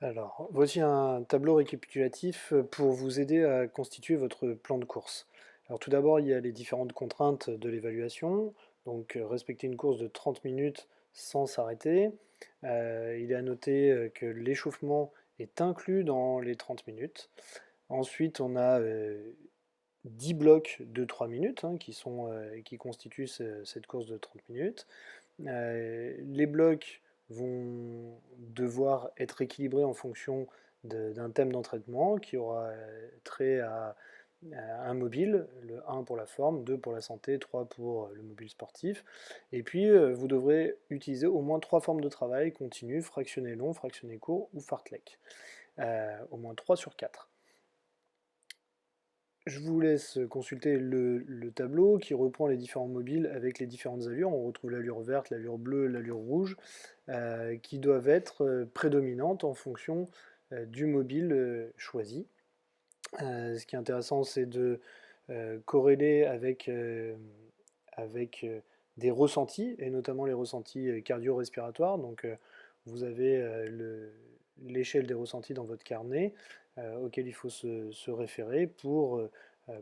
Alors, voici un tableau récapitulatif pour vous aider à constituer votre plan de course. Alors tout d'abord, il y a les différentes contraintes de l'évaluation. Donc respecter une course de 30 minutes sans s'arrêter. Il est à noter que l'échauffement est inclus dans les 30 minutes. Ensuite, on a 10 blocs de 3 minutes qui constituent cette course de 30 minutes. Les blocs vont devoir être équilibrés en fonction d'un thème d'entraînement qui aura trait à un mobile, le 1 pour la forme, 2 pour la santé, 3 pour le mobile sportif. Et puis vous devrez utiliser au moins 3 formes de travail continu, fractionné long, fractionné court ou fartlek. Au moins 3 sur 4. Je vous laisse consulter le tableau qui reprend les différents mobiles avec les différentes allures. On retrouve l'allure verte, l'allure bleue, l'allure rouge, qui doivent être prédominantes en fonction du mobile choisi. Ce qui est intéressant, c'est de corréler avec des ressentis, et notamment les ressentis cardio-respiratoires. Donc, vous avez l'échelle des ressentis dans votre carnet auquel il faut se référer pour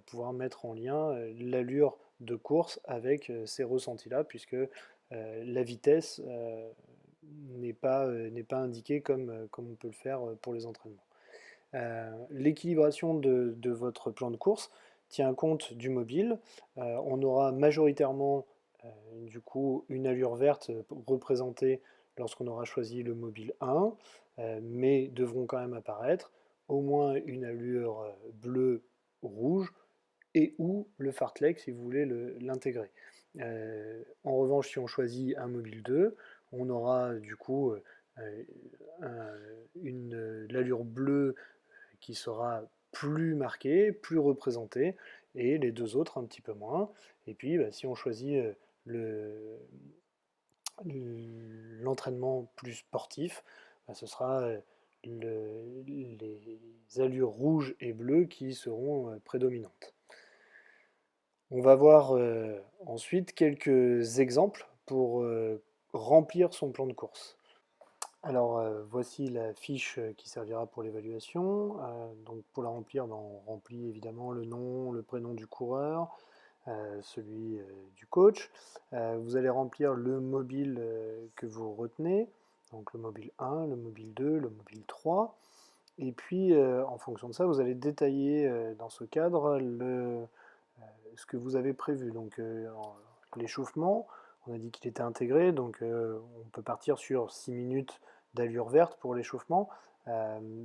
pouvoir mettre en lien l'allure de course avec ces ressentis-là, puisque la vitesse n'est pas indiquée comme on peut le faire pour les entraînements. L'équilibration de votre plan de course tient compte du mobile. On aura majoritairement du coup une allure verte représentée lorsqu'on aura choisi le mobile 1, mais devront quand même apparaître au moins une allure bleue rouge et ou le fartlek si vous voulez l'intégrer. En revanche, si on choisit un mobile 2, on aura du coup l'allure bleue qui sera plus marquée, plus représentée, et les deux autres un petit peu moins. Et puis, bah, si on choisit l'entraînement plus sportif, bah, ce sera les allures rouges et bleues qui seront prédominantes. On va voir ensuite quelques exemples pour remplir son plan de course. Alors voici la fiche qui servira pour l'évaluation. Donc pour la remplir, ben, on remplit évidemment le nom, le prénom du coureur, celui du coach. Vous allez remplir le mobile que vous retenez, donc le mobile 1, le mobile 2, le mobile 3. Et puis en fonction de ça, vous allez détailler dans ce cadre ce que vous avez prévu. Donc l'échauffement, on a dit qu'il était intégré, donc on peut partir sur 6 minutes d'allure verte pour l'échauffement,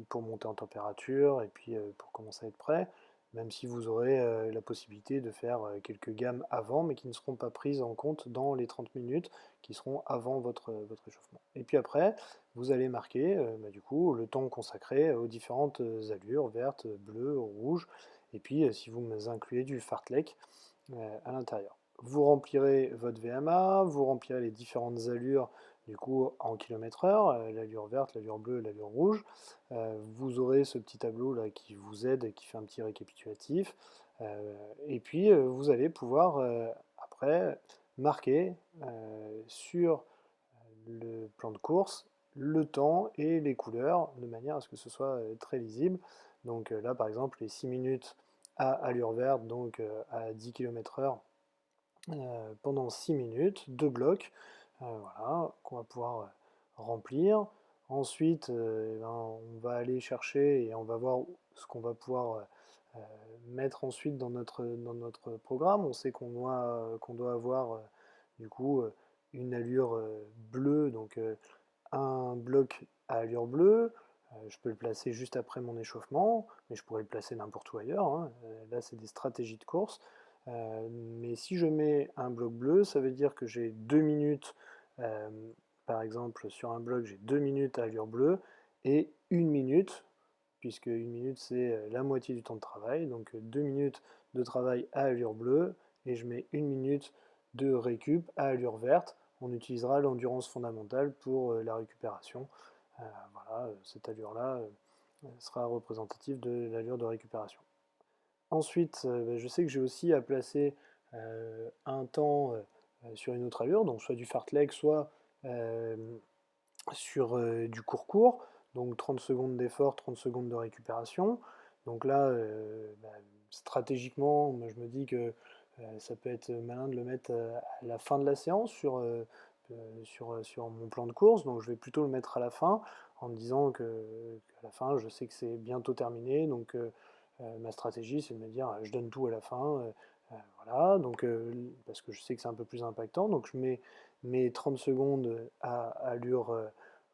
pour monter en température et puis pour commencer à être prêt, même si vous aurez la possibilité de faire quelques gammes avant, mais qui ne seront pas prises en compte dans les 30 minutes, qui seront avant votre échauffement. Et puis après, vous allez marquer bah, du coup le temps consacré aux différentes allures, vertes, bleues, rouges, et puis si vous incluez du fartlek à l'intérieur. Vous remplirez votre VMA, vous remplirez les différentes allures du coup en kilomètres heure, l'allure verte, l'allure bleue, l'allure rouge. Vous aurez ce petit tableau là qui vous aide, qui fait un petit récapitulatif. Et puis vous allez pouvoir après marquer sur le plan de course le temps et les couleurs de manière à ce que ce soit très lisible. Donc là par exemple les 6 minutes à allure verte, donc à 10 km/h pendant 6 minutes, deux blocs, voilà, qu'on va pouvoir remplir. Ensuite, eh ben, on va aller chercher et on va voir ce qu'on va pouvoir mettre ensuite dans notre programme. On sait qu'on doit avoir du coup une allure bleue, donc un bloc à allure bleue. Je peux le placer juste après mon échauffement, mais je pourrais le placer n'importe où ailleurs, hein. Là, c'est des stratégies de course. Mais si je mets un bloc bleu, ça veut dire que j'ai 2 minutes, euh, par exemple sur un bloc, j'ai 2 minutes à allure bleue et 1 minute, puisque 1 minute c'est la moitié du temps de travail, donc 2 minutes de travail à allure bleue et je mets 1 minute de récup à allure verte. On utilisera l'endurance fondamentale pour la récupération. Voilà, cette allure-là sera représentative de l'allure de récupération. Ensuite, bah, je sais que j'ai aussi à placer un temps sur une autre allure, donc soit du fartlek, soit sur du court-court. Donc 30 secondes d'effort, 30 secondes de récupération. Donc là, stratégiquement, moi, je me dis que ça peut être malin de le mettre à la fin de la séance sur mon plan de course. Donc je vais plutôt le mettre à la fin en me disant qu'à la fin, je sais que c'est bientôt terminé. Donc ma stratégie, c'est de me dire, je donne tout à la fin. Voilà, donc, parce que je sais que c'est un peu plus impactant. Donc je mets mes 30 secondes à allure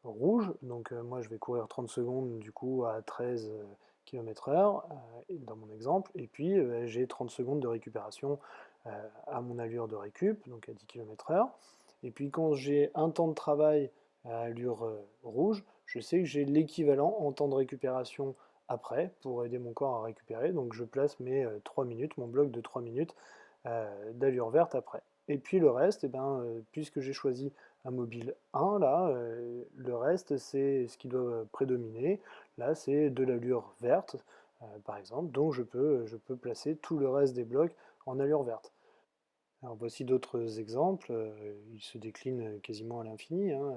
rouge. Donc moi, je vais courir 30 secondes du coup à 13 km/h dans mon exemple. Et puis j'ai 30 secondes de récupération à mon allure de récup, donc à 10 km/h. Et puis quand j'ai un temps de travail à allure rouge, je sais que j'ai l'équivalent en temps de récupération après pour aider mon corps à récupérer. Donc je place mes 3 minutes, mon bloc de 3 minutes d'allure verte après. Et puis le reste, eh ben, puisque j'ai choisi un mobile 1, là, le reste c'est ce qui doit prédominer. Là c'est de l'allure verte, par exemple, donc je peux placer tout le reste des blocs en allure verte. Alors voici d'autres exemples, ils se déclinent quasiment à l'infini, hein,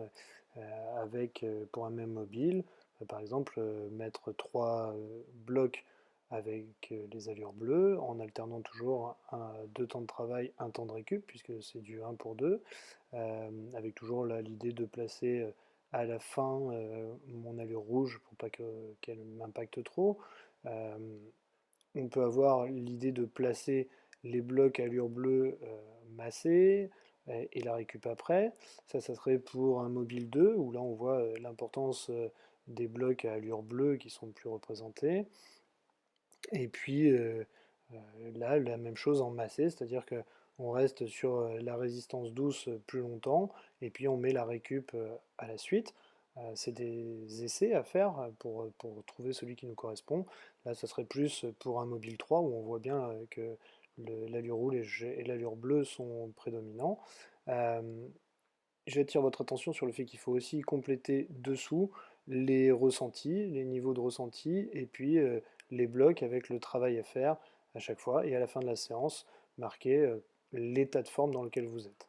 avec, pour un même mobile, par exemple, mettre 3 blocs avec les allures bleues, en alternant toujours 2 temps de travail, un temps de récup, puisque c'est du 1 pour 2, avec toujours l'idée de placer à la fin mon allure rouge pour pas qu'elle m'impacte trop. Euh, on peut avoir l'idée de placer les blocs à allure bleue massés et la récup après. Ça serait pour un mobile 2, où là on voit l'importance des blocs à allure bleue qui sont plus représentés. Et puis là, la même chose en massé, c'est-à-dire que on reste sur la résistance douce plus longtemps, et puis on met la récup à la suite. C'est des essais à faire pour trouver celui qui nous correspond. Là, ça serait plus pour un mobile 3 où on voit bien que l'allure rouge et l'allure bleue sont prédominants. Euh, J'attire votre attention sur le fait qu'il faut aussi compléter dessous les ressentis, les niveaux de ressenti, et puis les blocs avec le travail à faire à chaque fois, et à la fin de la séance, marquer l'état de forme dans lequel vous êtes.